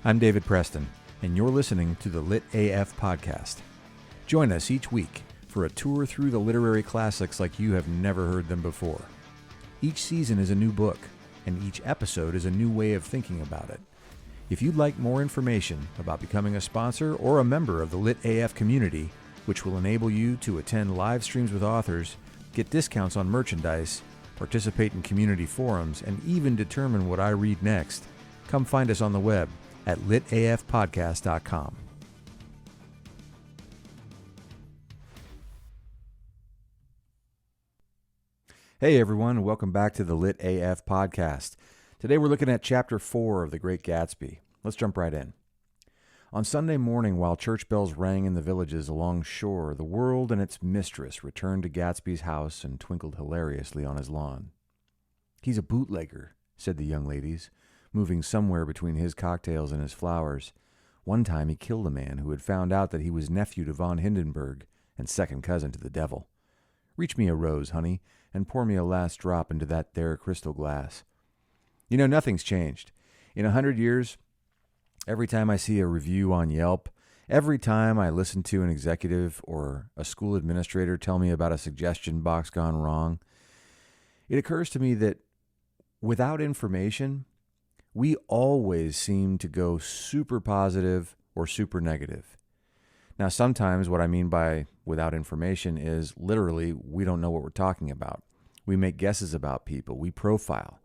I'm David Preston, and you're listening to the Lit AF podcast. Join us each week for a tour through the literary classics like you have never heard them before. Each season is a new book, and each episode is a new way of thinking about it. If you'd like more information about becoming a sponsor or a member of the Lit AF community, which will enable you to attend live streams with authors, get discounts on merchandise, participate in community forums, and even determine what I read next, come find us on the web at litafpodcast.com. Hey everyone, welcome back to the Lit AF podcast. Today we're looking at Chapter 4 of The Great Gatsby. Let's jump right in. On Sunday morning, while church bells rang in the villages along shore, the world and its mistress returned to Gatsby's house and twinkled hilariously on his lawn. "He's a bootlegger," said the young ladies, moving somewhere between his cocktails and his flowers. One time he killed a man who had found out that he was nephew to von Hindenburg and second cousin to the devil. "Reach me a rose, honey, and pour me a last drop into that there crystal glass." You know, nothing's changed. In 100 years, every time I see a review on Yelp, every time I listen to an executive or a school administrator tell me about a suggestion box gone wrong, it occurs to me that without information, we always seem to go super positive or super negative. Now, sometimes what I mean by without information is literally we don't know what we're talking about. We make guesses about people. We profile.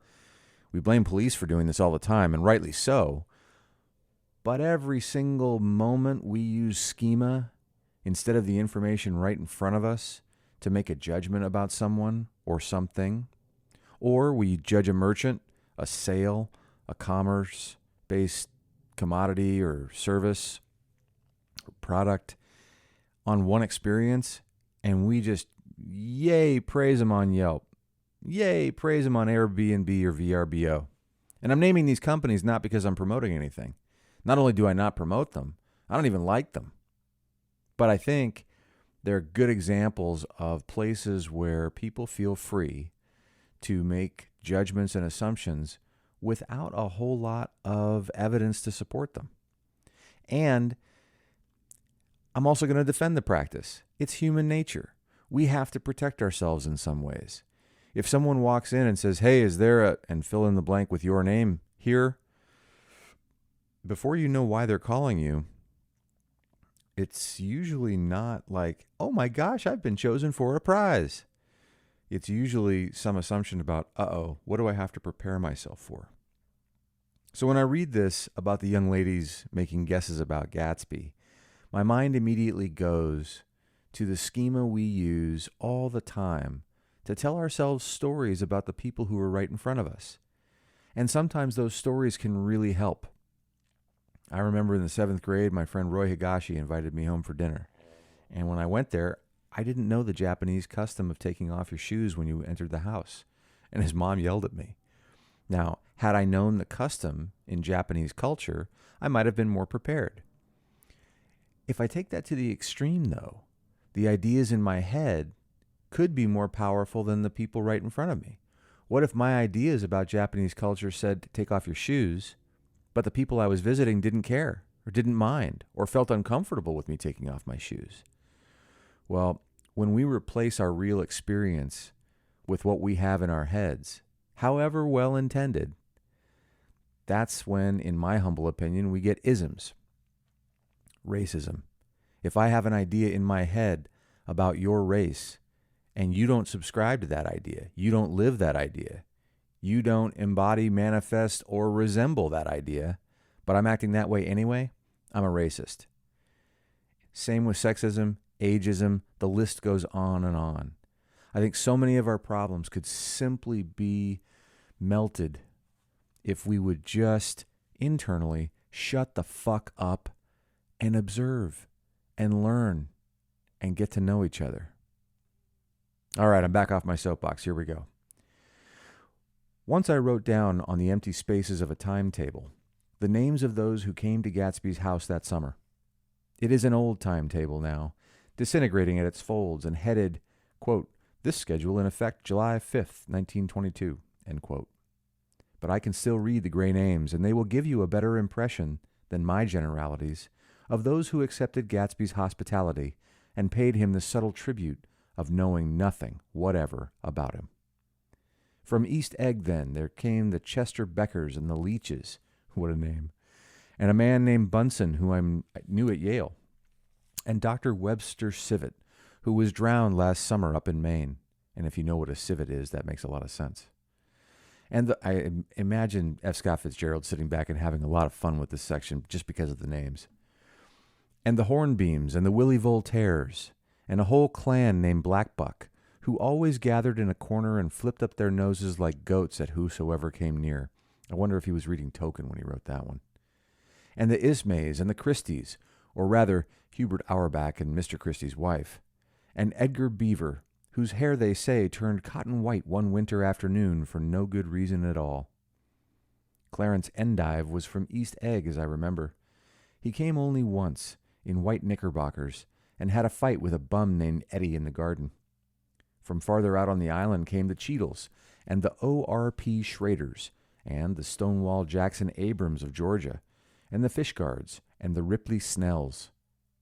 We blame police for doing this all the time, and rightly so. But every single moment we use schema instead of the information right in front of us to make a judgment about someone or something. Or we judge a merchant, a sale, a commerce-based commodity or service or product on one experience, and we just, yay, praise them on Yelp. Yay, praise them on Airbnb or VRBO. And I'm naming these companies not because I'm promoting anything. Not only do I not promote them, I don't even like them. But I think they're good examples of places where people feel free to make judgments and assumptions without a whole lot of evidence to support them. And I'm also going to defend the practice. It's human nature. We have to protect ourselves in some ways. If someone walks in and says, "Hey, is there a," and fill in the blank with your name here, before you know why they're calling you, it's usually not like, "Oh my gosh, I've been chosen for a prize." It's usually some assumption about, what do I have to prepare myself for? So when I read this about the young ladies making guesses about Gatsby, my mind immediately goes to the schema we use all the time to tell ourselves stories about the people who are right in front of us. And sometimes those stories can really help. I remember in the 7th grade, my friend Roy Higashi invited me home for dinner. And when I went there, I didn't know the Japanese custom of taking off your shoes when you entered the house. And his mom yelled at me. Now, had I known the custom in Japanese culture, I might have been more prepared. If I take that to the extreme, though, the ideas in my head could be more powerful than the people right in front of me. What if my ideas about Japanese culture said, "Take off your shoes," but the people I was visiting didn't care or didn't mind or felt uncomfortable with me taking off my shoes? Well, when we replace our real experience with what we have in our heads, however well intended, that's when, in my humble opinion, we get isms. Racism. If I have an idea in my head about your race and you don't subscribe to that idea, you don't live that idea, you don't embody, manifest, or resemble that idea, but I'm acting that way anyway, I'm a racist. Same with sexism, ageism, the list goes on and on. I think so many of our problems could simply be melted if we would just internally shut the fuck up and observe and learn and get to know each other. All right, I'm back off my soapbox. Here we go. Once I wrote down on the empty spaces of a timetable the names of those who came to Gatsby's house that summer. It is an old timetable now, disintegrating at its folds and headed, quote, "This schedule in effect July 5th, 1922, end quote. But I can still read the gray names, and they will give you a better impression than my generalities of those who accepted Gatsby's hospitality and paid him the subtle tribute of knowing nothing whatever about him. From East Egg, then, there came the Chester Beckers and the Leaches, what a name, and a man named Bunsen, who I knew at Yale, and Dr. Webster Civet, who was drowned last summer up in Maine. And if you know what a civet is, that makes a lot of sense. And I imagine F. Scott Fitzgerald sitting back and having a lot of fun with this section just because of the names. And the Hornbeams and the Willie Voltaires, and a whole clan named Blackbuck, who always gathered in a corner and flipped up their noses like goats at whosoever came near. I wonder if he was reading Tolkien when he wrote that one. And the Ismays and the Christies, or rather Hubert Auerbach and Mr. Christie's wife, and Edgar Beaver, whose hair, they say, turned cotton white one winter afternoon for no good reason at all. Clarence Endive was from East Egg, as I remember. He came only once, in white knickerbockers, and had a fight with a bum named Eddie in the garden. From farther out on the island came the Cheadles, and the O.R.P. Schraders, and the Stonewall Jackson Abrams of Georgia, and the Fishguards, and the Ripley Snells.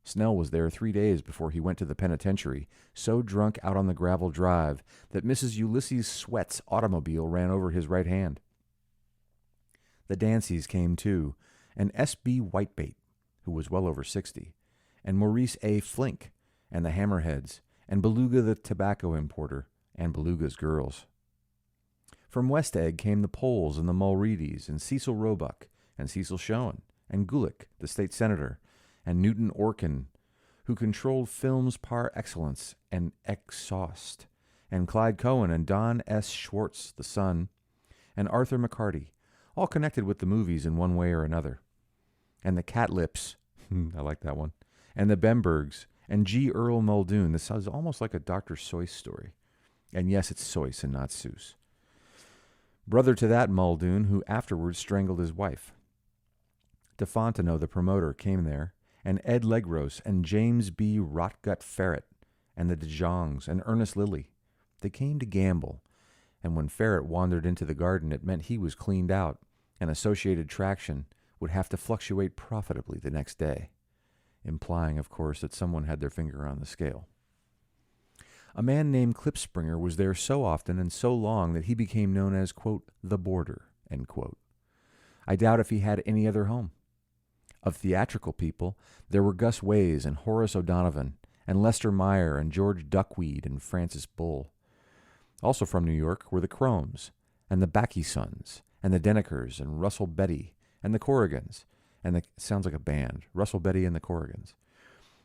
Snell was there 3 days before he went to the penitentiary, so drunk out on the gravel drive that Mrs. Ulysses Sweat's automobile ran over his right hand. The Danceys came too, and S.B. Whitebait, who was well over 60, and Maurice A. Flink, and the Hammerheads, and Beluga the tobacco importer, and Beluga's girls. From West Egg came the Poles and the Mulreadys, and Cecil Roebuck, and Cecil Schoen, and Gulick, the state senator, and Newton Orkin, who controlled films par excellence and exhaust, and Clyde Cohen and Don S. Schwartz, the son, and Arthur McCarty, all connected with the movies in one way or another. And the Catlips, I like that one, and the Bembergs, and G. Earl Muldoon. This sounds almost like a Dr. Seuss story. And yes, it's Seuss and not Seuss. Brother to that Muldoon, who afterwards strangled his wife. DeFontenot, the promoter, came there, and Ed Legros, and James B. Rotgut Ferret, and the DeJongs, and Ernest Lilly. They came to gamble, and when Ferret wandered into the garden, it meant he was cleaned out, and Associated Traction would have to fluctuate profitably the next day, implying, of course, that someone had their finger on the scale. A man named Klipspringer was there so often and so long that he became known as, quote, the boarder, end quote. I doubt if he had any other home. Of theatrical people, there were Gus Ways and Horace O'Donovan, and Lester Meyer and George Duckweed and Francis Bull. Also from New York were the Cromes, and the Backey Sons, and the Denekers, and Russell Betty, and the Corrigans, sounds like a band, Russell Betty and the Corrigans,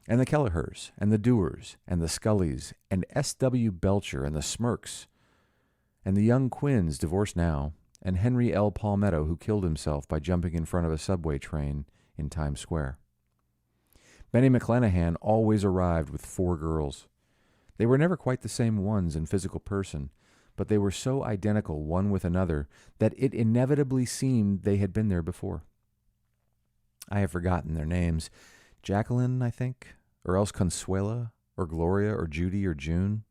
and the Kelleher's, and the Dewars, and the Scullys, and S.W. Belcher, and the Smirks, and the young Quinns, divorced now, and Henry L. Palmetto, who killed himself by jumping in front of a subway train in Times Square. Benny McClanahan always arrived with 4 girls. They were never quite the same ones in physical person, but they were so identical one with another that it inevitably seemed they had been there before. I have forgotten their names. Jacqueline, I think, or else Consuela, or Gloria, or Judy, or June.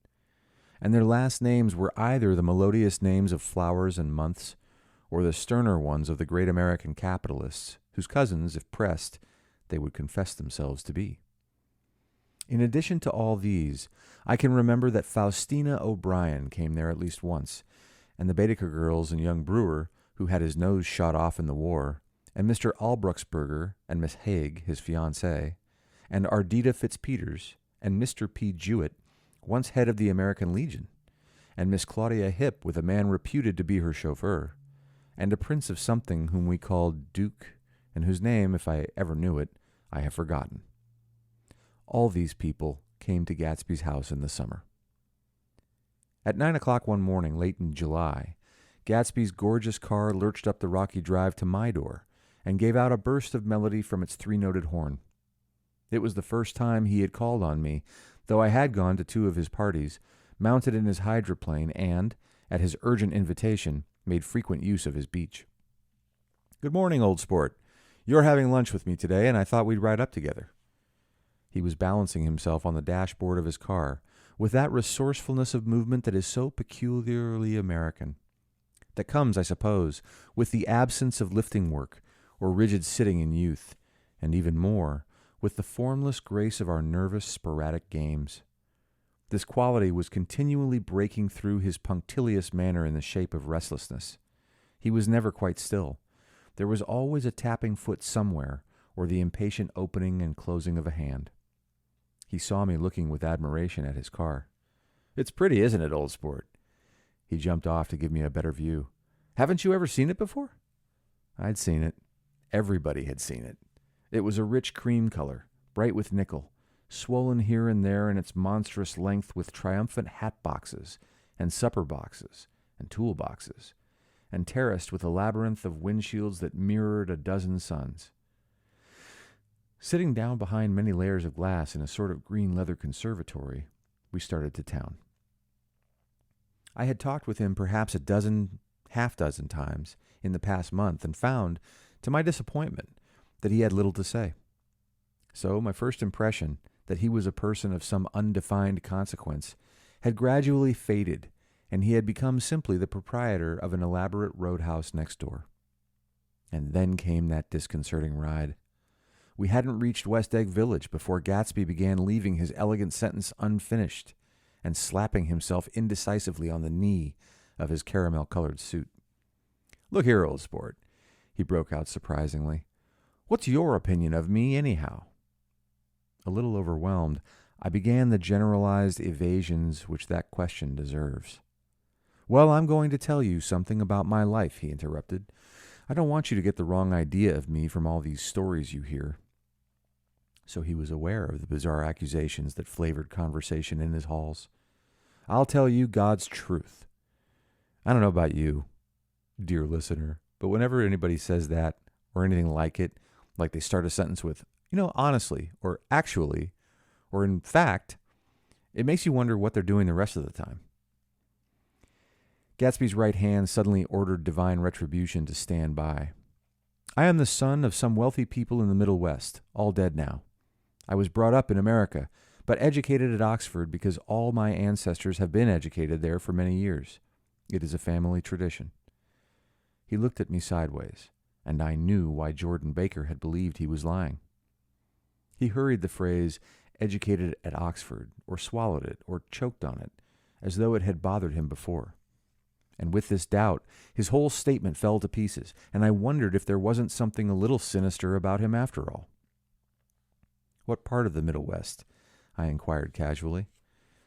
And their last names were either the melodious names of flowers and months, or the sterner ones of the great American capitalists, whose cousins, if pressed, they would confess themselves to be. In addition to all these, I can remember that Faustina O'Brien came there at least once, and the Baedeker girls and young Brewer, who had his nose shot off in the war, and Mr. Albrucksberger and Miss Haig, his fiancée, and Ardita Fitzpeters, and Mr. P. Jewett, once head of the American Legion, and Miss Claudia Hipp with a man reputed to be her chauffeur, and a prince of something whom we called Duke, and whose name, if I ever knew it, I have forgotten. All these people came to Gatsby's house in the summer. At 9 o'clock one morning, late in July, Gatsby's gorgeous car lurched up the rocky drive to my door and gave out a burst of melody from its 3-noted horn. It was the first time he had called on me, though I had gone to 2 of his parties, mounted in his hydroplane, and, at his urgent invitation, made frequent use of his beach. "Good morning, old sport. You're having lunch with me today, and I thought we'd ride up together." He was balancing himself on the dashboard of his car, with that resourcefulness of movement that is so peculiarly American, that comes, I suppose, with the absence of lifting work or rigid sitting in youth, and even more, with the formless grace of our nervous, sporadic games. This quality was continually breaking through his punctilious manner in the shape of restlessness. He was never quite still. There was always a tapping foot somewhere, or the impatient opening and closing of a hand. He saw me looking with admiration at his car. "It's pretty, isn't it, old sport?" He jumped off to give me a better view. "Haven't you ever seen it before?" I'd seen it. Everybody had seen it. It was a rich cream color, bright with nickel, swollen here and there in its monstrous length with triumphant hat boxes and supper boxes and tool boxes, and terraced with a labyrinth of windshields that mirrored a dozen suns. Sitting down behind many layers of glass in a sort of green leather conservatory, we started to town. I had talked with him perhaps half dozen times in the past month and found, to my disappointment, that he had little to say. So my first impression that he was a person of some undefined consequence had gradually faded, and he had become simply the proprietor of an elaborate roadhouse next door. And then came that disconcerting ride. We hadn't reached West Egg Village before Gatsby began leaving his elegant sentence unfinished and slapping himself indecisively on the knee of his caramel-colored suit. "Look here, old sport," he broke out surprisingly. "What's your opinion of me, anyhow?" A little overwhelmed, I began the generalized evasions which that question deserves. "Well, I'm going to tell you something about my life," he interrupted. "I don't want you to get the wrong idea of me from all these stories you hear." So he was aware of the bizarre accusations that flavored conversation in his halls. "I'll tell you God's truth. I don't know about you, dear listener, but whenever anybody says that or anything like it, like they start a sentence with, honestly, or actually, or in fact, it makes you wonder what they're doing the rest of the time." Gatsby's right hand suddenly ordered divine retribution to stand by. "I am the son of some wealthy people in the Middle West, all dead now. I was brought up in America, but educated at Oxford because all my ancestors have been educated there for many years. It is a family tradition." He looked at me sideways, and I knew why Jordan Baker had believed he was lying. He hurried the phrase, "educated at Oxford," or swallowed it, or choked on it, as though it had bothered him before. And with this doubt, his whole statement fell to pieces, and I wondered if there wasn't something a little sinister about him after all. "What part of the Middle West?" I inquired casually.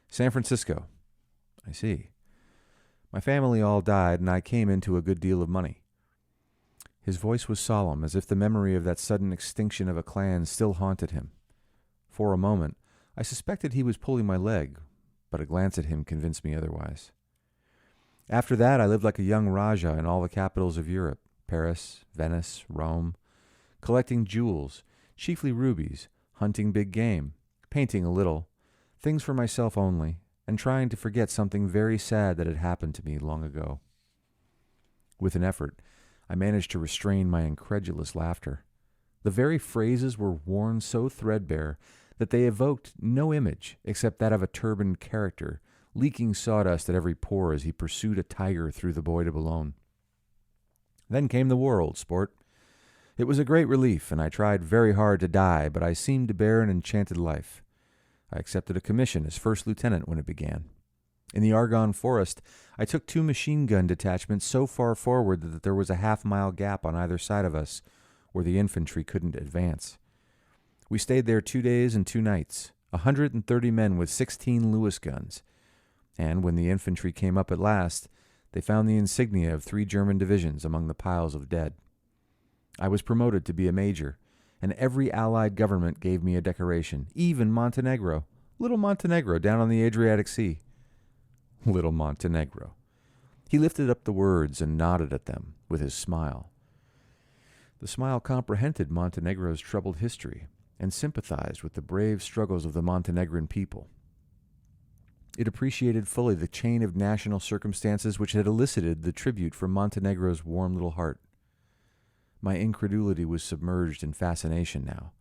"San Francisco." "I see. My family all died, and I came into a good deal of money." His voice was solemn, as if the memory of that sudden extinction of a clan still haunted him. For a moment, I suspected he was pulling my leg, but a glance at him convinced me otherwise. "After that, I lived like a young Rajah in all the capitals of Europe, Paris, Venice, Rome, collecting jewels, chiefly rubies, hunting big game, painting a little, things for myself only, and trying to forget something very sad that had happened to me long ago." With an effort, I managed to restrain my incredulous laughter. The very phrases were worn so threadbare that they evoked no image except that of a turbaned character, leaking sawdust at every pore as he pursued a tiger through the Bois de Boulogne. "Then came the war, old sport. It was a great relief, and I tried very hard to die, but I seemed to bear an enchanted life. I accepted a commission as first lieutenant when it began. In the Argonne Forest, I took 2 machine-gun detachments so far forward that there was a half-mile gap on either side of us where the infantry couldn't advance. We stayed there 2 days and 2 nights, 130 men with 16 Lewis guns, and when the infantry came up at last, they found the insignia of 3 German divisions among the piles of dead. I was promoted to be a major, and every Allied government gave me a decoration, even Montenegro, little Montenegro down on the Adriatic Sea. Little Montenegro. He lifted up the words and nodded at them with his smile. The smile comprehended Montenegro's troubled history and sympathized with the brave struggles of the Montenegrin people. It appreciated fully the chain of national circumstances which had elicited the tribute from Montenegro's warm little heart. My incredulity was submerged in fascination now.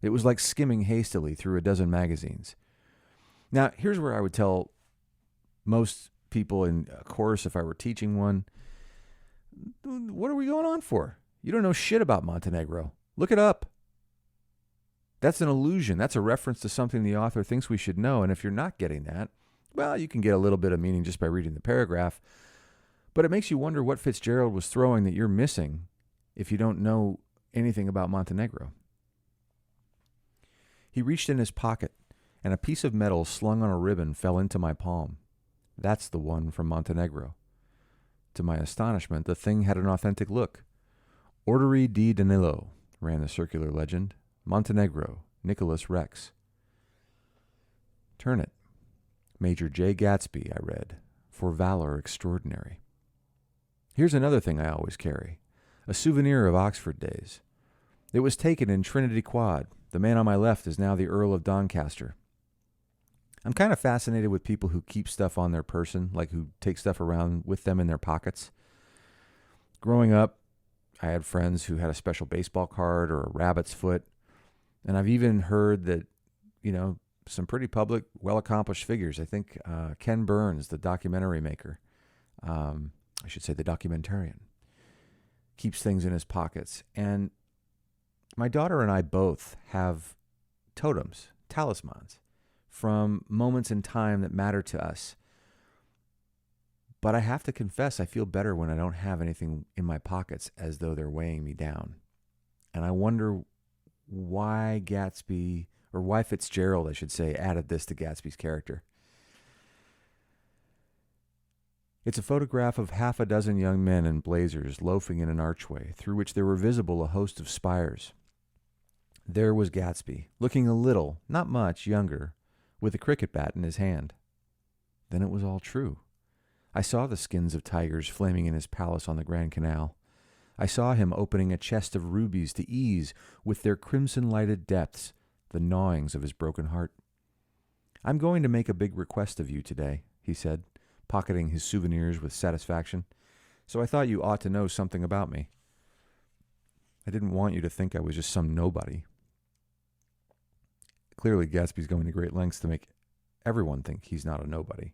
It was like skimming hastily through a dozen magazines. Now, here's where I would tell most people in a course, if I were teaching one, what are we going on for? You don't know shit about Montenegro. Look it up. That's an allusion. That's a reference to something the author thinks we should know. And if you're not getting that, well, you can get a little bit of meaning just by reading the paragraph. But it makes you wonder what Fitzgerald was throwing that you're missing if you don't know anything about Montenegro. He reached in his pocket, and a piece of metal slung on a ribbon fell into my palm. That's the one from Montenegro. To my astonishment, the thing had an authentic look. Ordere di Danilo, ran the circular legend. Montenegro, Nicholas Rex. Turn it. Major J. Gatsby, I read, for valor extraordinary. Here's another thing I always carry, a souvenir of Oxford days. It was taken in Trinity Quad. The man on my left is now the Earl of Doncaster. I'm kind of fascinated with people who keep stuff on their person, like who take stuff around with them in their pockets. Growing up, I had friends who had a special baseball card or a rabbit's foot, and I've even heard that, some pretty public, well-accomplished figures. I think Ken Burns, the documentary maker, I should say the documentarian, keeps things in his pockets. And my daughter and I both have totems, talismans, from moments in time that matter to us. But I have to confess, I feel better when I don't have anything in my pockets as though they're weighing me down. And I wonder why why Fitzgerald, I should say, added this to Gatsby's character. It's a photograph of half a dozen young men in blazers loafing in an archway through which there were visible a host of spires. There was Gatsby, looking a little, not much, younger, with a cricket bat in his hand. Then it was all true. I saw the skins of tigers flaming in his palace on the Grand Canal. I saw him opening a chest of rubies to ease, with their crimson-lighted depths, the gnawings of his broken heart. "I'm going to make a big request of you today," he said, pocketing his souvenirs with satisfaction. "So I thought you ought to know something about me. I didn't want you to think I was just some nobody." Clearly, Gatsby's going to great lengths to make everyone think he's not a nobody.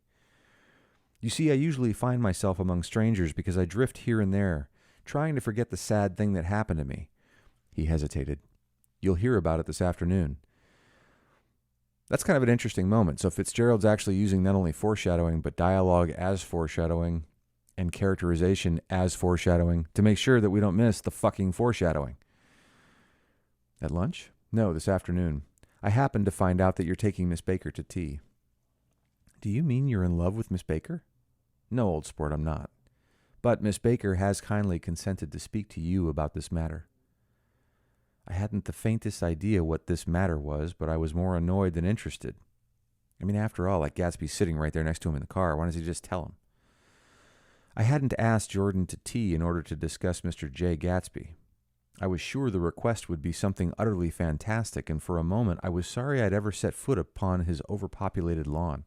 "You see, I usually find myself among strangers because I drift here and there, trying to forget the sad thing that happened to me." He hesitated. "You'll hear about it this afternoon." That's kind of an interesting moment. So Fitzgerald's actually using not only foreshadowing, but dialogue as foreshadowing and characterization as foreshadowing to make sure that we don't miss the fucking foreshadowing. "At lunch?" "No, this afternoon. I happened to find out that you're taking Miss Baker to tea." "Do you mean you're in love with Miss Baker?" "No, old sport, I'm not. But Miss Baker has kindly consented to speak to you about this matter." I hadn't the faintest idea what this matter was, but I was more annoyed than interested. I mean, after all, like Gatsby's sitting right there next to him in the car. Why doesn't he just tell him? I hadn't asked Jordan to tea in order to discuss Mr. J. Gatsby. I was sure the request would be something utterly fantastic, and for a moment I was sorry I'd ever set foot upon his overpopulated lawn.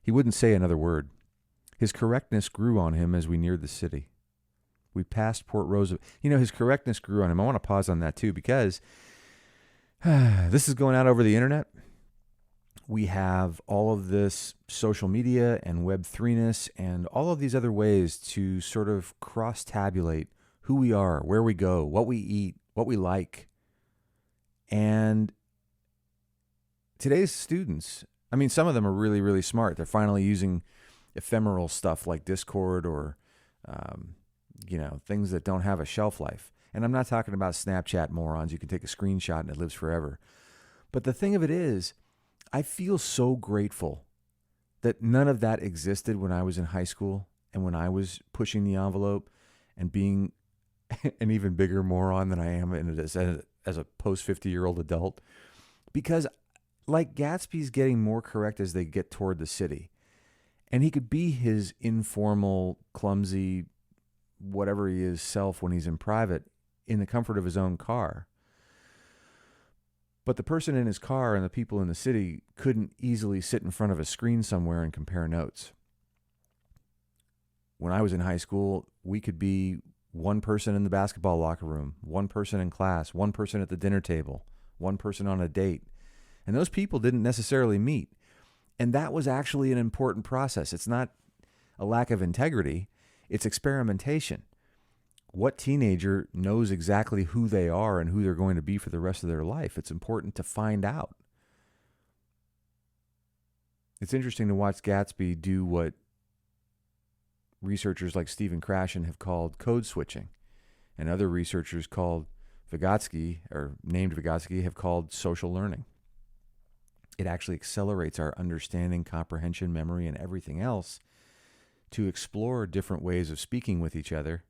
He wouldn't say another word. His correctness grew on him as we neared the city. We passed Port Roosevelt. His correctness grew on him. I want to pause on that too, because this is going out over the internet. We have all of this social media and Web3-ness and all of these other ways to sort of cross-tabulate who we are, where we go, what we eat, what we like. And today's students, some of them are really, really smart. They're finally using ephemeral stuff like Discord or, things that don't have a shelf life. And I'm not talking about Snapchat morons. You can take a screenshot and it lives forever. But the thing of it is, I feel so grateful that none of that existed when I was in high school and when I was pushing the envelope and being an even bigger moron than I am as a post-50-year-old adult. Because like Gatsby's getting more correct as they get toward the city. And he could be his informal, clumsy, whatever he is self when he's in private in the comfort of his own car. But the person in his car and the people in the city couldn't easily sit in front of a screen somewhere and compare notes. When I was in high school, we could be one person in the basketball locker room, one person in class, one person at the dinner table, one person on a date. And those people didn't necessarily meet. And that was actually an important process. It's not a lack of integrity. It's experimentation. What teenager knows exactly who they are and who they're going to be for the rest of their life? It's important to find out. It's interesting to watch Gatsby do what researchers like Stephen Krashen have called code switching, and other researchers called Vygotsky, or named Vygotsky, have called social learning. It actually accelerates our understanding, comprehension, memory, and everything else to explore different ways of speaking with each other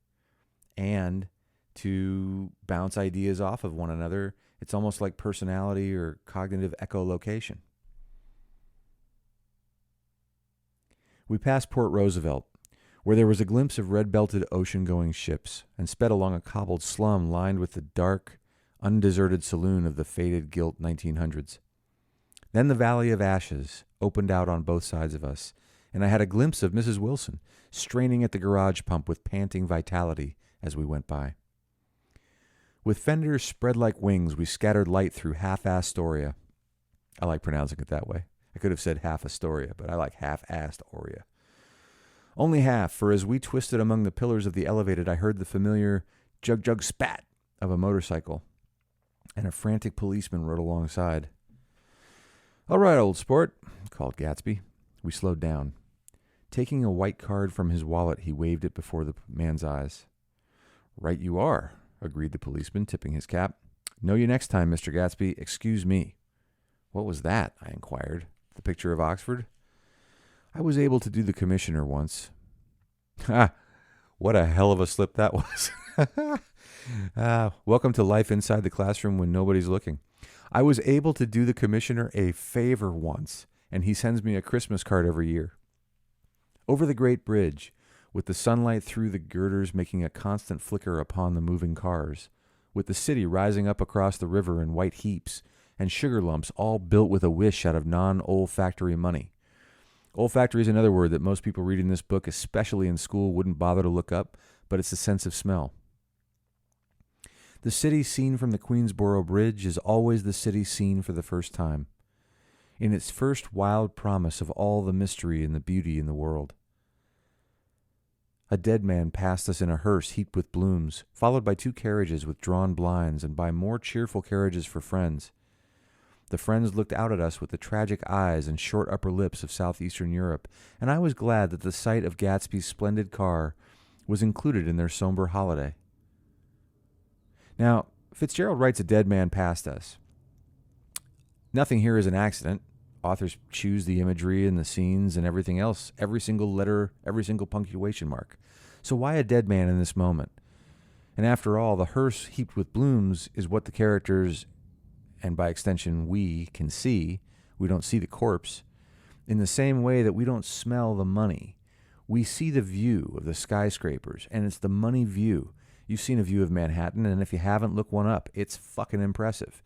and to bounce ideas off of one another. It's almost like personality or cognitive echolocation. We passed Port Roosevelt, where there was a glimpse of red-belted ocean-going ships, and sped along a cobbled slum lined with the dark, undeserted saloon of the faded gilt 1900s. Then the Valley of Ashes opened out on both sides of us, and I had a glimpse of Mrs. Wilson, straining at the garage pump with panting vitality as we went by. With fenders spread like wings, we scattered light through half-assed Astoria. I like pronouncing it that way. I could have said half Astoria, but I like half-assed Astoria. Only half, for as we twisted among the pillars of the elevated, I heard the familiar jug-jug spat of a motorcycle, and a frantic policeman rode alongside. "All right, old sport," called Gatsby. We slowed down. Taking a white card from his wallet, he waved it before the man's eyes. "Right you are," agreed the policeman, tipping his cap. "Know you next time, Mr. Gatsby. Excuse me." "What was that?" I inquired. "The picture of Oxford?" "I was able to do the commissioner once." Ha! What a hell of a slip that was. Welcome to life inside the classroom when nobody's looking. I was able to do the commissioner a favor once, and he sends me a Christmas card every year. Over the great bridge, with the sunlight through the girders making a constant flicker upon the moving cars, with the city rising up across the river in white heaps, and sugar lumps all built with a wish out of non-olfactory money. Olfactory is another word that most people reading this book, especially in school, wouldn't bother to look up, but it's the sense of smell. The city seen from the Queensboro Bridge is always the city seen for the first time, in its first wild promise of all the mystery and the beauty in the world. A dead man passed us in a hearse heaped with blooms, followed by 2 carriages with drawn blinds and by more cheerful carriages for friends. The friends looked out at us with the tragic eyes and short upper lips of southeastern Europe, and I was glad that the sight of Gatsby's splendid car was included in their somber holiday. Now, Fitzgerald writes a dead man passed us. Nothing here is an accident. Authors choose the imagery and the scenes and everything else, every single letter, every single punctuation mark. So why a dead man in this moment? And after all, the hearse heaped with blooms is what the characters, and by extension we, can see. We don't see the corpse. In the same way that we don't smell the money. We see the view of the skyscrapers, and it's the money view. You've seen a view of Manhattan, and if you haven't, look one up. It's fucking impressive.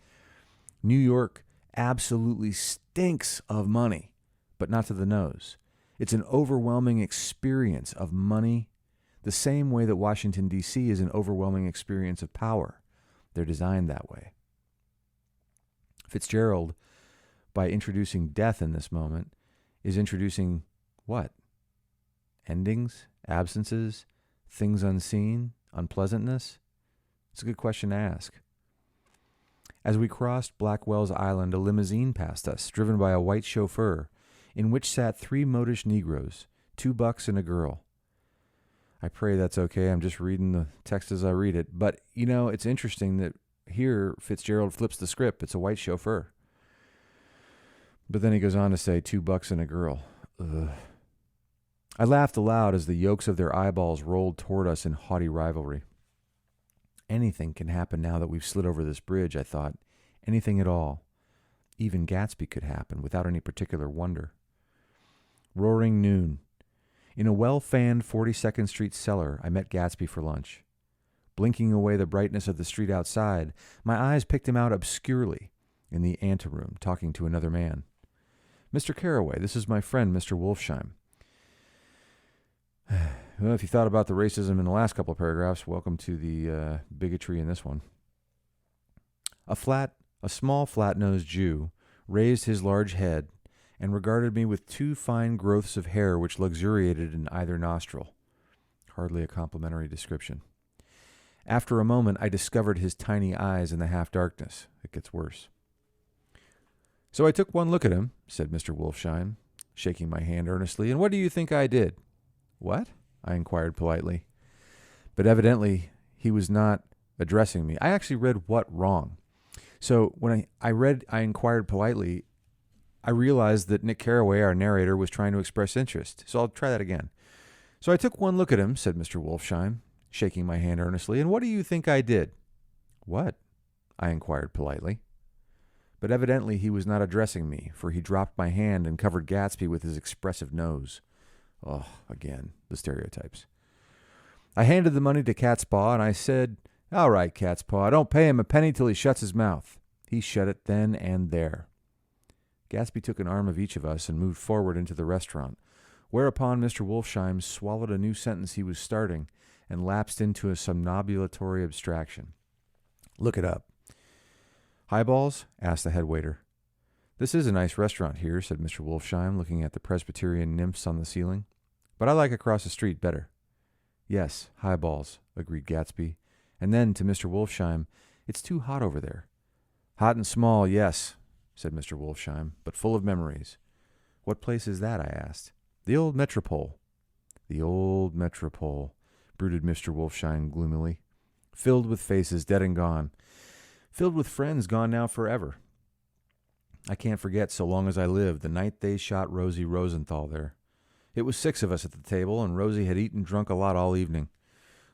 New York absolutely stinks of money, but not to the nose. It's an overwhelming experience of money, the same way that Washington, D.C. is an overwhelming experience of power. They're designed that way. Fitzgerald, by introducing death in this moment, is introducing what? Endings, absences, things unseen, unpleasantness? It's a good question to ask. As we crossed Blackwell's Island, a limousine passed us, driven by a white chauffeur, in which sat 3 modish Negroes, 2 bucks and a girl. I pray that's okay. I'm just reading the text as I read it. But, you know, it's interesting that here Fitzgerald flips the script. It's a white chauffeur. But then he goes on to say 2 bucks and a girl. Ugh. I laughed aloud as the yolks of their eyeballs rolled toward us in haughty rivalry. Anything can happen now that we've slid over this bridge, I thought. Anything at all. Even Gatsby could happen without any particular wonder. Roaring noon. In a well-fanned 42nd Street cellar, I met Gatsby for lunch. Blinking away the brightness of the street outside, my eyes picked him out obscurely in the anteroom, talking to another man. "Mr. Carraway, this is my friend, Mr. Wolfsheim." Well, if you thought about the racism in the last couple of paragraphs, welcome to the bigotry in this one. A small flat-nosed Jew raised his large head and regarded me with 2 fine growths of hair which luxuriated in either nostril. Hardly a complimentary description. After a moment, I discovered his tiny eyes in the half-darkness. It gets worse. So I took one look at him, said Mr. Wolfsheim, shaking my hand earnestly, and what do you think I did? What? I inquired politely. But evidently, he was not addressing me. I actually read what wrong. So when I inquired politely, I realized that Nick Carraway, our narrator, was trying to express interest. So I'll try that again. So I took one look at him, said Mr. Wolfsheim, shaking my hand earnestly, and what do you think I did? What? I inquired politely. But evidently he was not addressing me, for he dropped my hand and covered Gatsby with his expressive nose. Oh, again, the stereotypes. I handed the money to Catspaw, and I said, all right, Catspaw, don't pay him a penny till he shuts his mouth. He shut it then and there. Gatsby took an arm of each of us and moved forward into the restaurant, whereupon Mr. Wolfsheim swallowed a new sentence he was starting and lapsed into a somnambulatory abstraction. Look it up. Highballs? Asked the head waiter. This is a nice restaurant here, said Mr. Wolfsheim, looking at the Presbyterian nymphs on the ceiling. But I like across the street better. Yes, highballs, agreed Gatsby. And then to Mr. Wolfsheim, it's too hot over there. Hot and small, yes, said Mr. Wolfsheim, but full of memories. What place is that? I asked. The old Metropole. The old Metropole, brooded Mr. Wolfsheim gloomily. Filled with faces dead and gone. Filled with friends gone now forever. I can't forget, so long as I live, the night they shot Rosie Rosenthal there. It was 6 of us at the table, and Rosie had eaten and drunk a lot all evening.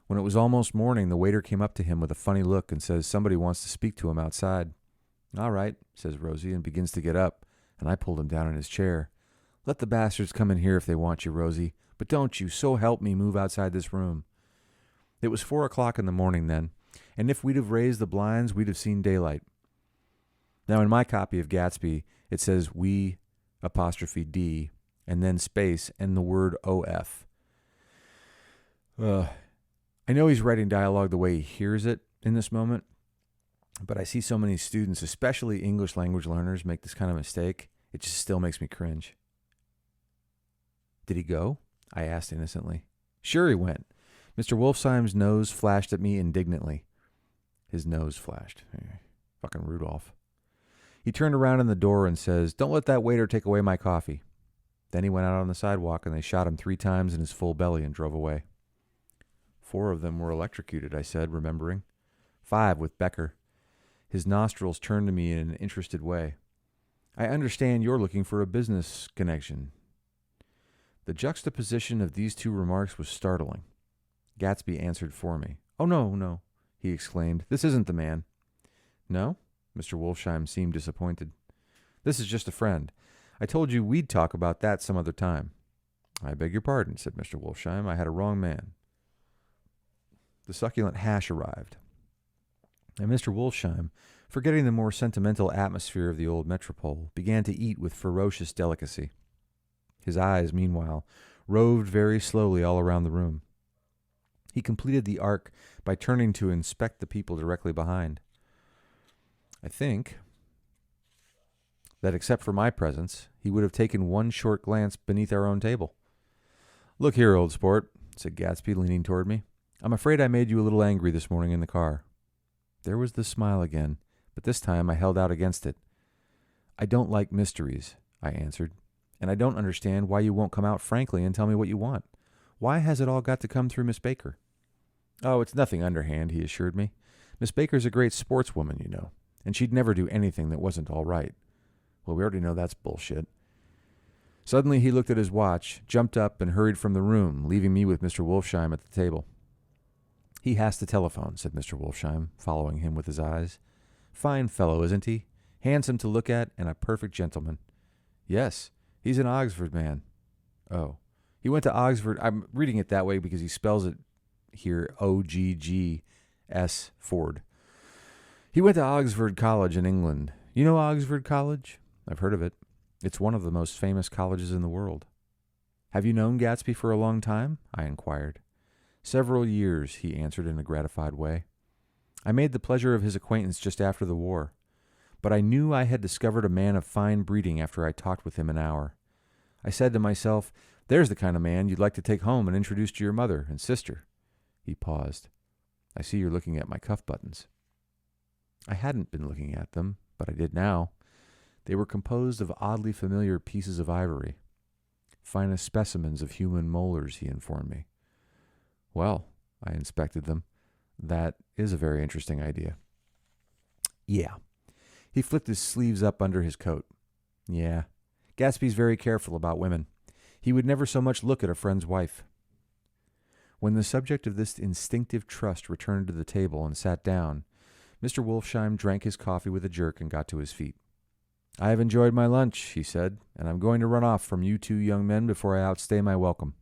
When it was almost morning, the waiter came up to him with a funny look and says somebody wants to speak to him outside. All right, says Rosie, and begins to get up, and I pulled him down in his chair. Let the bastards come in here if they want you, Rosie, but don't you, so help me, move outside this room. It was 4 o'clock in the morning then, and if we'd have raised the blinds, we'd have seen daylight. Now, in my copy of Gatsby, it says we, apostrophe D, and then space, and the word OF. I know he's writing dialogue the way he hears it in this moment, but I see so many students, especially English language learners, make this kind of mistake. It just still makes me cringe. Did he go? I asked innocently. Sure he went. Mr. Wolfsheim's nose flashed at me indignantly. His nose flashed. Fucking Rudolph. He turned around in the door and says, don't let that waiter take away my coffee. Then he went out on the sidewalk and they shot him 3 times in his full belly and drove away. 4 of them were electrocuted, I said, remembering. 5 with Becker. His nostrils turned to me in an interested way. I understand you're looking for a business connection. The juxtaposition of these 2 remarks was startling. Gatsby answered for me. Oh, no, he exclaimed. This isn't the man. No? Mr. Wolfsheim seemed disappointed. This is just a friend. I told you we'd talk about that some other time. I beg your pardon, said Mr. Wolfsheim. I had a wrong man. The succulent hash arrived, and Mr. Wolfsheim, forgetting the more sentimental atmosphere of the old metropole, began to eat with ferocious delicacy. His eyes, meanwhile, roved very slowly all around the room. He completed the arc by turning to inspect the people directly behind. I think that except for my presence, he would have taken one short glance beneath our own table. Look here, old sport, said Gatsby, leaning toward me. I'm afraid I made you a little angry this morning in the car. There was the smile again, but this time I held out against it. I don't like mysteries, I answered, and I don't understand why you won't come out frankly and tell me what you want. Why has it all got to come through Miss Baker? Oh, it's nothing underhand, he assured me. Miss Baker's a great sportswoman, you know, and she'd never do anything that wasn't all right. Well, we already know that's bullshit. Suddenly he looked at his watch, jumped up, and hurried from the room, leaving me with Mr. Wolfsheim at the table. He has to telephone, said Mr. Wolfsheim, following him with his eyes. Fine fellow, isn't he? Handsome to look at, and a perfect gentleman. Yes, he's an Oxford man. Oh, he went to Oxford. I'm reading it that way because he spells it here, O-G-G-S Ford. He went to Oxford College in England. You know Oxford College? I've heard of it. It's one of the most famous colleges in the world. Have you known Gatsby for a long time? I inquired. Several years, he answered in a gratified way. I made the pleasure of his acquaintance just after the war, but I knew I had discovered a man of fine breeding after I talked with him an hour. I said to myself, there's the kind of man you'd like to take home and introduce to your mother and sister. He paused. I see you're looking at my cuff buttons." I hadn't been looking at them, but I did now. They were composed of oddly familiar pieces of ivory. "Finest specimens of human molars," he informed me. "Well," I inspected them, "that is a very interesting idea." "Yeah." He flipped his sleeves up under his coat. "Yeah. Gatsby's very careful about women. He would never so much look at a friend's wife." When the subject of this instinctive trust returned to the table and sat down, Mr. Wolfsheim drank his coffee with a jerk and got to his feet. "I have enjoyed my lunch," he said, "and I'm going to run off from you two young men before I outstay my welcome."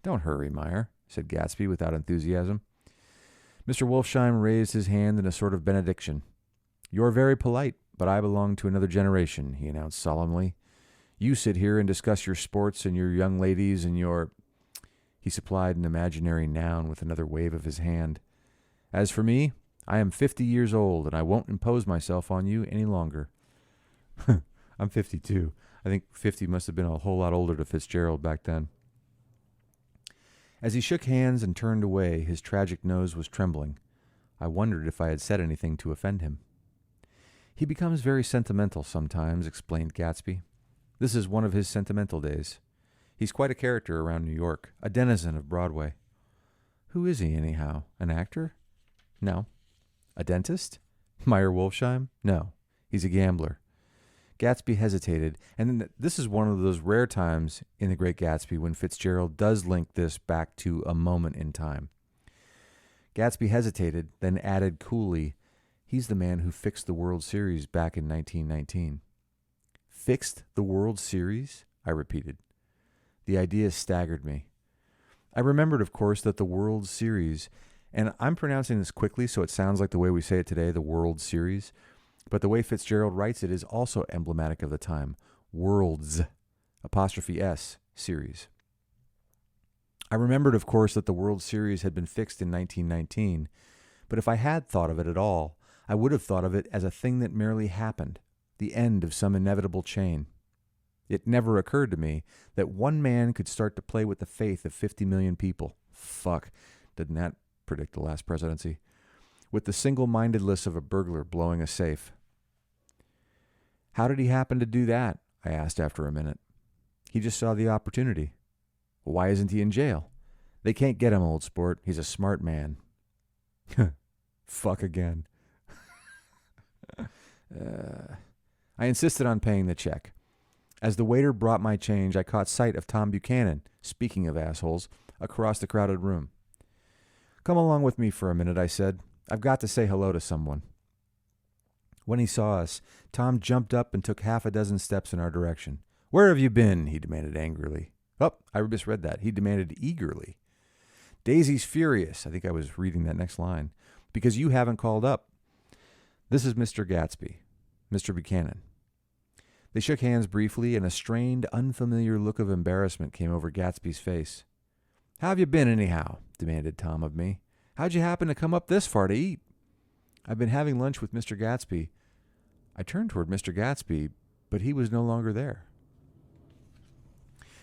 "Don't hurry, Meyer," said Gatsby without enthusiasm. Mr. Wolfsheim raised his hand in a sort of benediction. "You're very polite, but I belong to another generation," he announced solemnly. "You sit here and discuss your sports and your young ladies and your—" He supplied an imaginary noun with another wave of his hand. "As for me, I am 50 years old, and I won't impose myself on you any longer." I'm 52. I think 50 must have been a whole lot older to Fitzgerald back then. As he shook hands and turned away, his tragic nose was trembling. I wondered if I had said anything to offend him. "He becomes very sentimental sometimes," explained Gatsby. "This is one of his sentimental days. He's quite a character around New York, a denizen of Broadway." "Who is he, anyhow? An actor?" "No." "A dentist?" "Meyer Wolfsheim?" "No. He's a gambler." Gatsby hesitated, and this is one of those rare times in The Great Gatsby when Fitzgerald does link this back to a moment in time. Gatsby hesitated, then added coolly, "He's the man who fixed the World Series back in 1919. "Fixed the World Series?" I repeated. The idea staggered me. I remembered, of course, that the World Series, and I'm pronouncing this quickly so it sounds like the way we say it today, the World Series, but the way Fitzgerald writes it is also emblematic of the time. Worlds, ''S, series. I remembered, of course, that the World Series had been fixed in 1919, but if I had thought of it at all, I would have thought of it as a thing that merely happened, the end of some inevitable chain. It never occurred to me that one man could start to play with the faith of 50 million people. Fuck, didn't that predict the last presidency? With the single-mindedness of a burglar blowing a safe. "How did he happen to do that?" I asked after a minute. "He just saw the opportunity." "Why isn't he in jail?" "They can't get him, old sport. He's a smart man." Fuck again. I insisted on paying the check. As the waiter brought my change, I caught sight of Tom Buchanan, speaking of assholes, across the crowded room. "Come along with me for a minute," I said. "I've got to say hello to someone." When he saw us, Tom jumped up and took half a dozen steps in our direction. "Where have you been?" he demanded angrily. Oh, I misread that. He demanded eagerly. "Daisy's furious," I think I was reading that next line, "because you haven't called up. This is Mr. Gatsby, Mr. Buchanan." They shook hands briefly, and a strained, unfamiliar look of embarrassment came over Gatsby's face. "How have you been, anyhow?" demanded Tom of me. "How'd you happen to come up this far to eat?" "I've been having lunch with Mr. Gatsby." I turned toward Mr. Gatsby, but he was no longer there.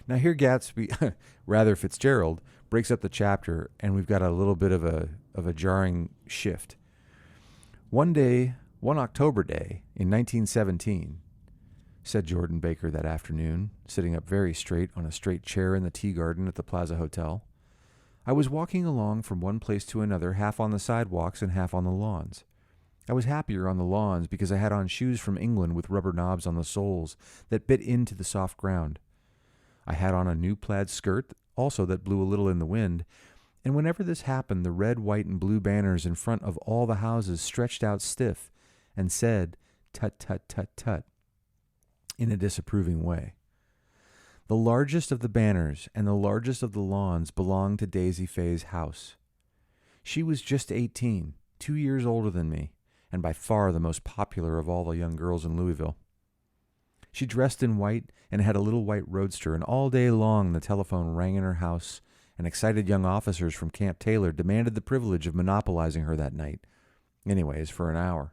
Now here Gatsby, rather Fitzgerald, breaks up the chapter, and we've got a little bit of a jarring shift. One October day in 1917, said Jordan Baker that afternoon, sitting up very straight on a straight chair in the tea garden at the Plaza Hotel, "I was walking along from one place to another, half on the sidewalks and half on the lawns. I was happier on the lawns because I had on shoes from England with rubber knobs on the soles that bit into the soft ground. I had on a new plaid skirt, also that blew a little in the wind, and whenever this happened, the red, white, and blue banners in front of all the houses stretched out stiff and said, 'Tut, tut, tut, tut,' in a disapproving way. The largest of the banners and the largest of the lawns belonged to Daisy Faye's house. She was just 18, 2 years older than me, and by far the most popular of all the young girls in Louisville. She dressed in white and had a little white roadster, and all day long the telephone rang in her house, and excited young officers from Camp Taylor demanded the privilege of monopolizing her that night, anyways, for an hour.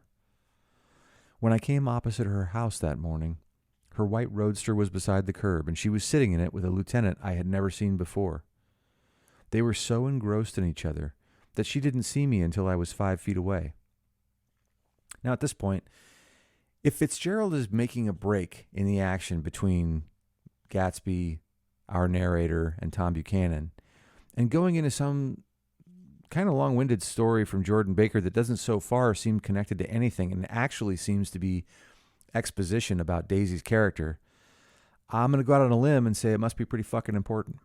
When I came opposite her house that morning, her white roadster was beside the curb, and she was sitting in it with a lieutenant I had never seen before. They were so engrossed in each other that she didn't see me until I was 5 feet away. Now, at this point, if Fitzgerald is making a break in the action between Gatsby, our narrator, and Tom Buchanan, and going into some kind of long-winded story from Jordan Baker that doesn't so far seem connected to anything and actually seems to be exposition about Daisy's character, I'm going to go out on a limb and say it must be pretty fucking important.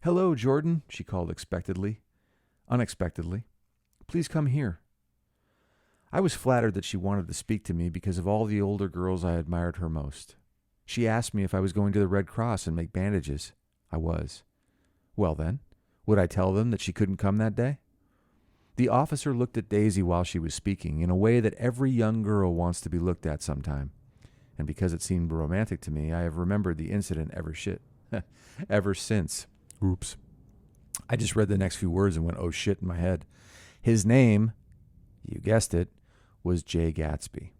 "Hello, Jordan," she called unexpectedly. "Please come here." I was flattered that she wanted to speak to me because of all the older girls I admired her most. She asked me if I was going to the Red Cross and make bandages. I was. Well then, would I tell them that she couldn't come that day? The officer looked at Daisy while she was speaking in a way that every young girl wants to be looked at sometime. And because it seemed romantic to me, I have remembered the incident ever since. Oops. I just read the next few words and went, oh shit, in my head. His name, you guessed it, was Jay Gatsby.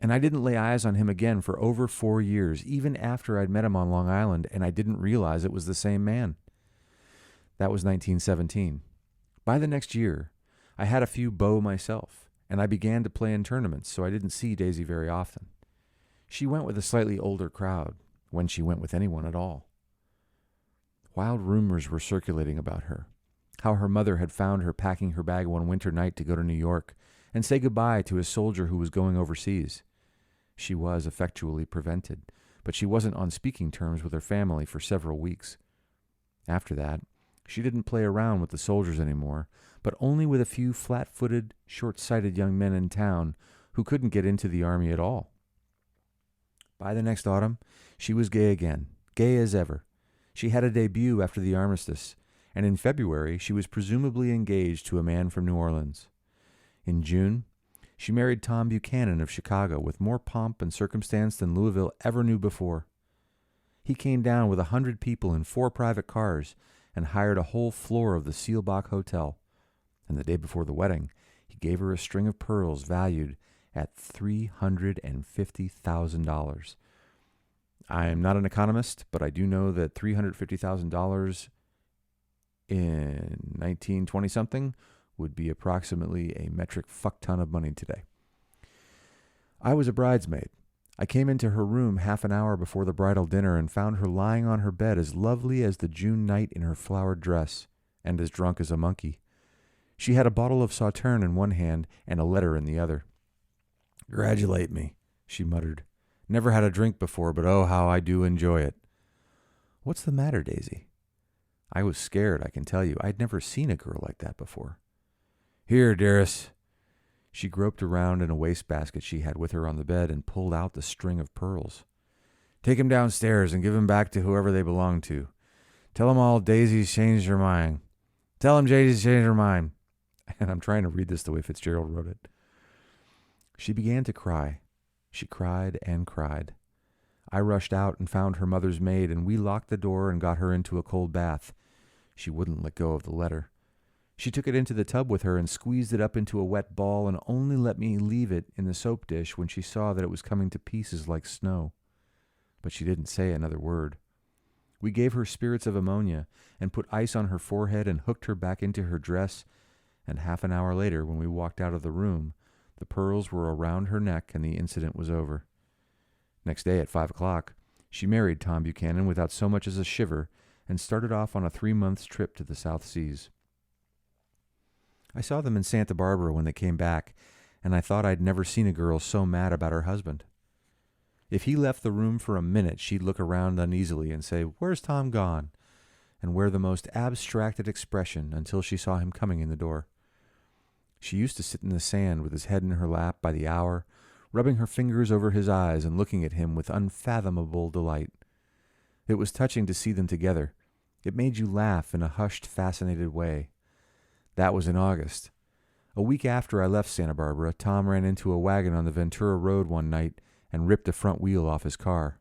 And I didn't lay eyes on him again for over 4 years, even after I'd met him on Long Island, and I didn't realize it was the same man. That was 1917. By the next year, I had a few beaux myself, and I began to play in tournaments, so I didn't see Daisy very often. She went with a slightly older crowd, when she went with anyone at all. Wild rumors were circulating about her, how her mother had found her packing her bag one winter night to go to New York and say goodbye to a soldier who was going overseas. She was effectually prevented, but she wasn't on speaking terms with her family for several weeks. After that, she didn't play around with the soldiers anymore, but only with a few flat-footed, short-sighted young men in town who couldn't get into the army at all. By the next autumn, she was gay again, gay as ever. She had a debut after the armistice, and in February she was presumably engaged to a man from New Orleans. In June, she married Tom Buchanan of Chicago with more pomp and circumstance than Louisville ever knew before. He came down with 100 people in 4 private cars and hired a whole floor of the Seelbach Hotel, and the day before the wedding, he gave her a string of pearls valued at $350,000. I am not an economist, but I do know that $350,000 in 1920-something would be approximately a metric fuck ton of money today. I was a bridesmaid. I came into her room half an hour before the bridal dinner and found her lying on her bed as lovely as the June night in her flowered dress, and as drunk as a monkey. She had a bottle of Sauterne in one hand and a letter in the other. "Congratulate me," she muttered. "Never had a drink before, but oh, how I do enjoy it." "What's the matter, Daisy?" I was scared, I can tell you. I'd never seen a girl like that before. "Here, dearest." She groped around in a wastebasket she had with her on the bed and pulled out the string of pearls. "Take 'em downstairs and give 'em back to whoever they belong to. Tell 'em all Daisy's changed her mind. Tell 'em Daisy's changed her mind." And I'm trying to read this the way Fitzgerald wrote it. She began to cry. She cried and cried. I rushed out and found her mother's maid, and we locked the door and got her into a cold bath. She wouldn't let go of the letter. She took it into the tub with her and squeezed it up into a wet ball and only let me leave it in the soap dish when she saw that it was coming to pieces like snow. But she didn't say another word. We gave her spirits of ammonia and put ice on her forehead and hooked her back into her dress, and half an hour later, when we walked out of the room, the pearls were around her neck and the incident was over. Next day at 5 o'clock, she married Tom Buchanan without so much as a shiver and started off on a 3-month trip to the South Seas. I saw them in Santa Barbara when they came back, and I thought I'd never seen a girl so mad about her husband. If he left the room for a minute, she'd look around uneasily and say, "Where's Tom gone?" and wear the most abstracted expression until she saw him coming in the door. She used to sit in the sand with his head in her lap by the hour, rubbing her fingers over his eyes and looking at him with unfathomable delight. It was touching to see them together. It made you laugh in a hushed, fascinated way. That was in August. A week after I left Santa Barbara, Tom ran into a wagon on the Ventura Road one night and ripped the front wheel off his car.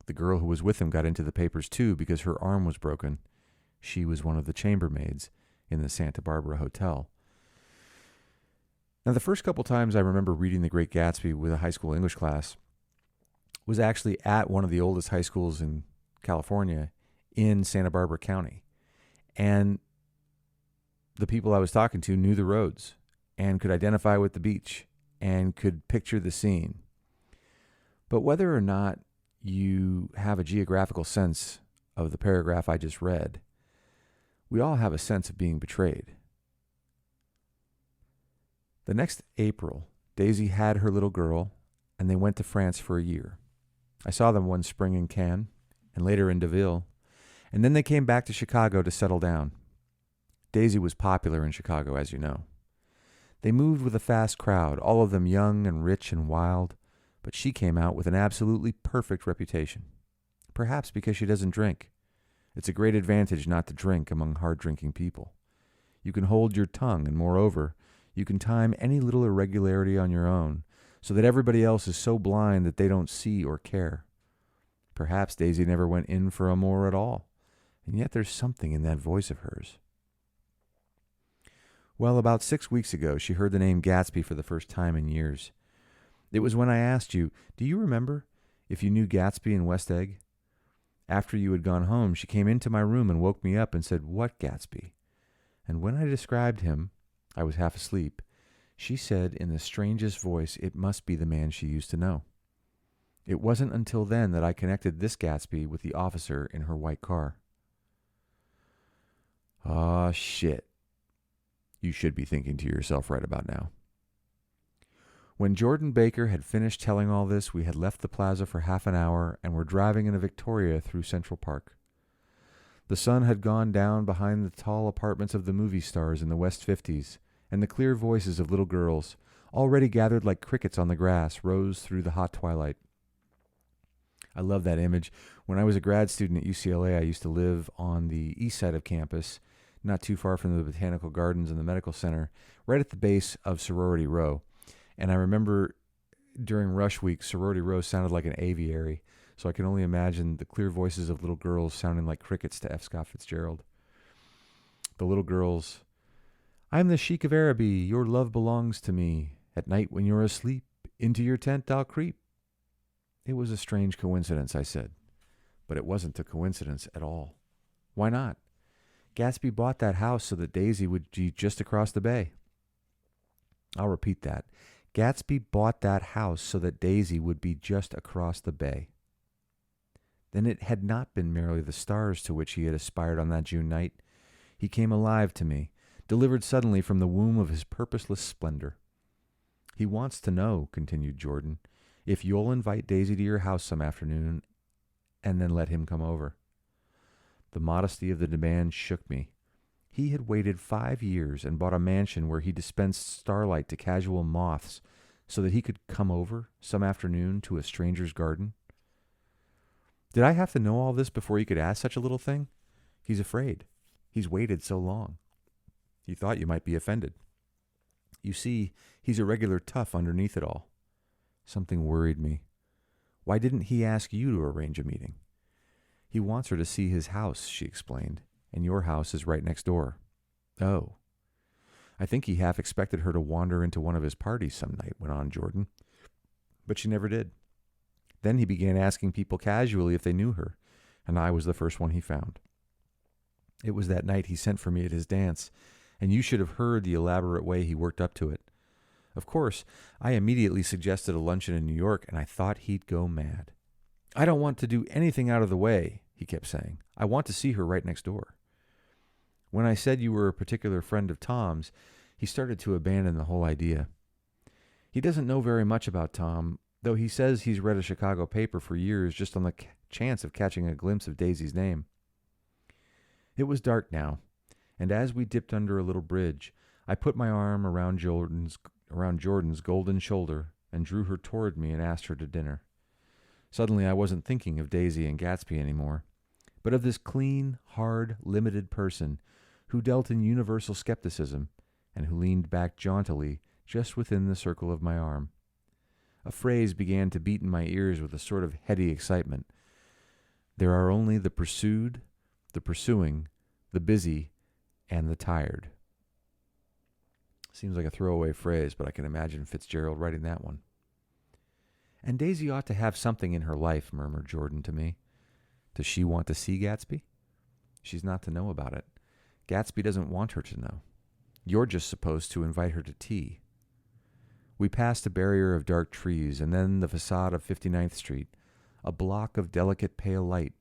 The girl who was with him got into the papers too because her arm was broken. She was one of the chambermaids in the Santa Barbara hotel. Now, the first couple times I remember reading The Great Gatsby with a high school English class was actually at one of the oldest high schools in California in Santa Barbara County. And the people I was talking to knew the roads and could identify with the beach and could picture the scene. But whether or not you have a geographical sense of the paragraph I just read, we all have a sense of being betrayed. The next April, Daisy had her little girl, and they went to France for a year. I saw them one spring in Cannes, and later in Deauville, and then they came back to Chicago to settle down. Daisy was popular in Chicago, as you know. They moved with a fast crowd, all of them young and rich and wild, but she came out with an absolutely perfect reputation. Perhaps because she doesn't drink. It's a great advantage not to drink among hard-drinking people. You can hold your tongue, and moreover, you can time any little irregularity on your own, so that everybody else is so blind that they don't see or care. Perhaps Daisy never went in for amour at all, and yet there's something in that voice of hers. Well, about 6 weeks ago, she heard the name Gatsby for the first time in years. It was when I asked you, do you remember if you knew Gatsby in West Egg? After you had gone home, she came into my room and woke me up and said, "What Gatsby?" And when I described him, I was half asleep. She said in the strangest voice it must be the man she used to know. It wasn't until then that I connected this Gatsby with the officer in her white car. Ah, shit. You should be thinking to yourself right about now. When Jordan Baker had finished telling all this, we had left the plaza for half an hour and were driving in a Victoria through Central Park. The sun had gone down behind the tall apartments of the movie stars in the West 50s, and the clear voices of little girls, already gathered like crickets on the grass, rose through the hot twilight. I love that image. When I was a grad student at UCLA, I used to live on the east side of campus, not too far from the Botanical Gardens and the Medical Center, right at the base of Sorority Row. And I remember during rush week, Sorority Row sounded like an aviary, so I can only imagine the clear voices of little girls sounding like crickets to F. Scott Fitzgerald. The little girls, "I'm the Sheik of Araby, your love belongs to me. At night when you're asleep, into your tent I'll creep." It was a strange coincidence, I said, but it wasn't a coincidence at all. Why not? Gatsby bought that house so that Daisy would be just across the bay. I'll repeat that. Gatsby bought that house so that Daisy would be just across the bay. Then it had not been merely the stars to which he had aspired on that June night. He came alive to me, delivered suddenly from the womb of his purposeless splendor. "He wants to know," continued Jordan, "if you'll invite Daisy to your house some afternoon and then let him come over." The modesty of the demand shook me. He had waited 5 years and bought a mansion where he dispensed starlight to casual moths so that he could come over some afternoon to a stranger's garden. Did I have to know all this before he could ask such a little thing? He's afraid. He's waited so long. He thought you might be offended. You see, he's a regular tough underneath it all. Something worried me. Why didn't he ask you to arrange a meeting? He wants her to see his house, she explained, and your house is right next door. Oh. I think he half expected her to wander into one of his parties some night, went on Jordan. But she never did. Then he began asking people casually if they knew her, and I was the first one he found. It was that night he sent for me at his dance, and you should have heard the elaborate way he worked up to it. Of course, I immediately suggested a luncheon in New York, and I thought he'd go mad. "I don't want to do anything out of the way," he kept saying. "I want to see her right next door." When I said you were a particular friend of Tom's, he started to abandon the whole idea. He doesn't know very much about Tom, though he says he's read a Chicago paper for years just on the chance of catching a glimpse of Daisy's name. It was dark now, and as we dipped under a little bridge, I put my arm around Jordan's golden shoulder and drew her toward me and asked her to dinner. Suddenly I wasn't thinking of Daisy and Gatsby anymore, but of this clean, hard, limited person who dealt in universal skepticism and who leaned back jauntily just within the circle of my arm. A phrase began to beat in my ears with a sort of heady excitement. There are only the pursued, the pursuing, the busy, and the tired. Seems like a throwaway phrase, but I can imagine Fitzgerald writing that one. And Daisy ought to have something in her life, murmured Jordan to me. Does she want to see Gatsby? She's not to know about it. Gatsby doesn't want her to know. You're just supposed to invite her to tea. We passed a barrier of dark trees and then the facade of 59th Street. A block of delicate pale light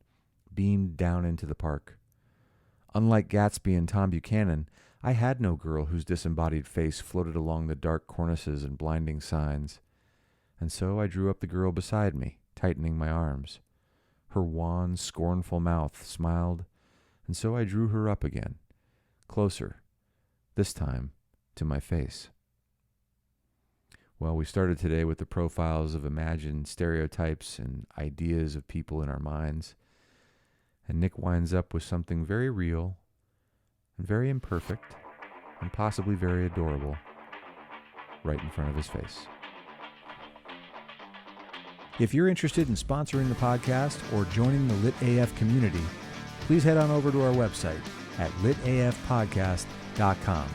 beamed down into the park. Unlike Gatsby and Tom Buchanan, I had no girl whose disembodied face floated along the dark cornices and blinding signs. And so I drew up the girl beside me, tightening my arms. Her wan, scornful mouth smiled, and so I drew her up again, closer, this time to my face. Well, we started today with the profiles of imagined stereotypes and ideas of people in our minds. And Nick winds up with something very real and very imperfect and possibly very adorable right in front of his face. If you're interested in sponsoring the podcast or joining the Lit AF community, please head on over to our website at litafpodcast.com.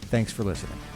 Thanks for listening.